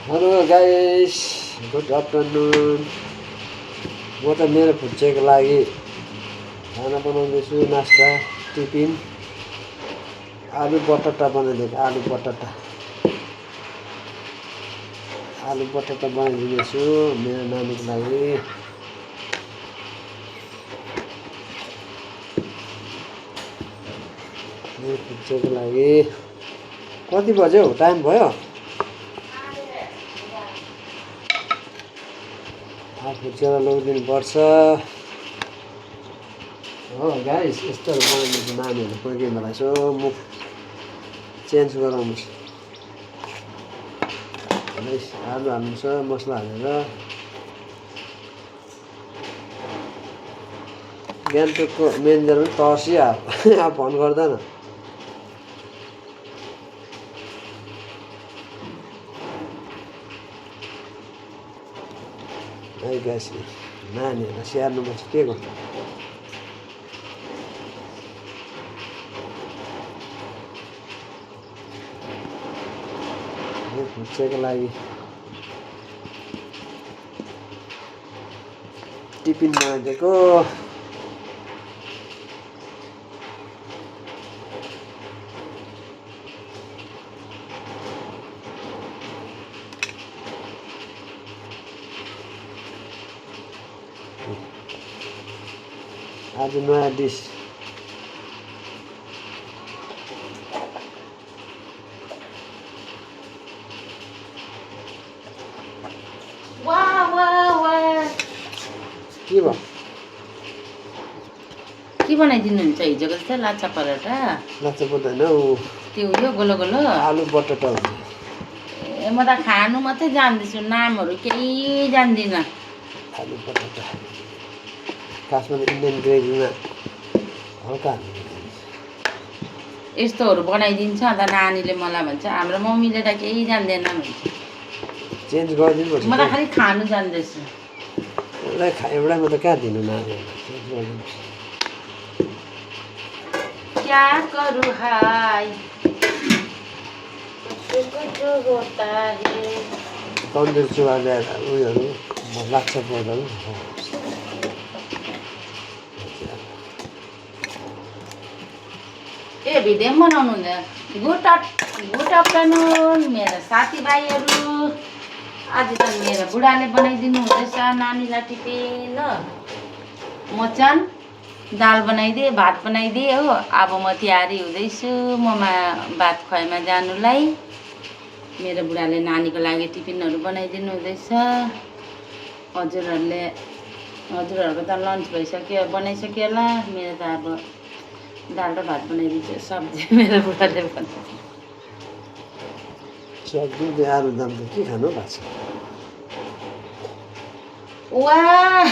Hello guys, good afternoon. म त मेरो फुच्चेको लागि खाना बनाउँदैछु। नास्ता टिफिन आलु बटाटा बनाइदिएको। आलु बटाटा बनाइदिँदैछु मेरो नानीको लागि। मेरो फुच्चेको लागि कति बज्यो? टाइम भयो? फुच्चेलाई लगिदिनु पर्छ हो गाइस। यस्तोहरू बनाइदिन्छ नानीहरू कोही कोही बेला। यसो मुख चेन्ज गराउनु आलु हाल्नु छ मसला हालेर। गान्तोकको म्यानेजर पनि तर्सिहाल्यो अब फोन गर्दैन। है गाइस, नानीहरूलाई स्याहार्नुपर्छ, के गर्नु। फुच्चेको लागि टिफिन बनाइदिएको। आज नयाँ डिस के भयो? के बनाइदिनुहुन्छ? हिजोको जस्तै लाछा पराठा? लाछा पर्दैन हौ, त्यो यो गोलो गोलो आलु बटाटा हुन्छ। ए म त खानु मात्रै जान्दैछु, नामहरू केही जान्दिनँ। आलु बटाटा खासमा इन्डियन ग्रेभीमा हल्का यस्तोहरू बनाइदिन्छ। अन्त नानीले मलाई भन्छ हाम्रो मम्मीले त केही जान्दैन भन्छ। चेन्ज गरिदिनु पर्छ। म त खालि खानु जान्दैछु। एउटामा त कहाँ दिनु नानीहरूलाई? चेन्ज गरिदिनु पर्छ। क्या करूँ हाय कुछ होता है। तन्दुरी चुवा ल्याएर उयोहरू लाग्छ पर्दैन। ए भिडियो पनि बनाउनु हुन्छ। गुड आफ्टरनुन मेरो साथीभाइहरू। आज त मेरो बुढाले बनाइदिनु हुँदैछ नानीलाई टिफिन हो। म चाहिँ दाल बनाइदिएँ, भात बनाइदिएँ हो। अब म तयारी हुँदैछु ममा भात खुवाइमा जानुलाई। मेरो बुढाले नानीको लागि टिफिनहरू बनाइदिनु हुँदैछ। हजुरहरूको त लन्च भइसक्यो, बनाइसक्यो होला। मेरो त अब दाल र भात बनाइदिन्छु। सब्जी मेरो बुढाले बनाइदिन्छ। सब्जी आलुदम त के खानु भएको छ? वाह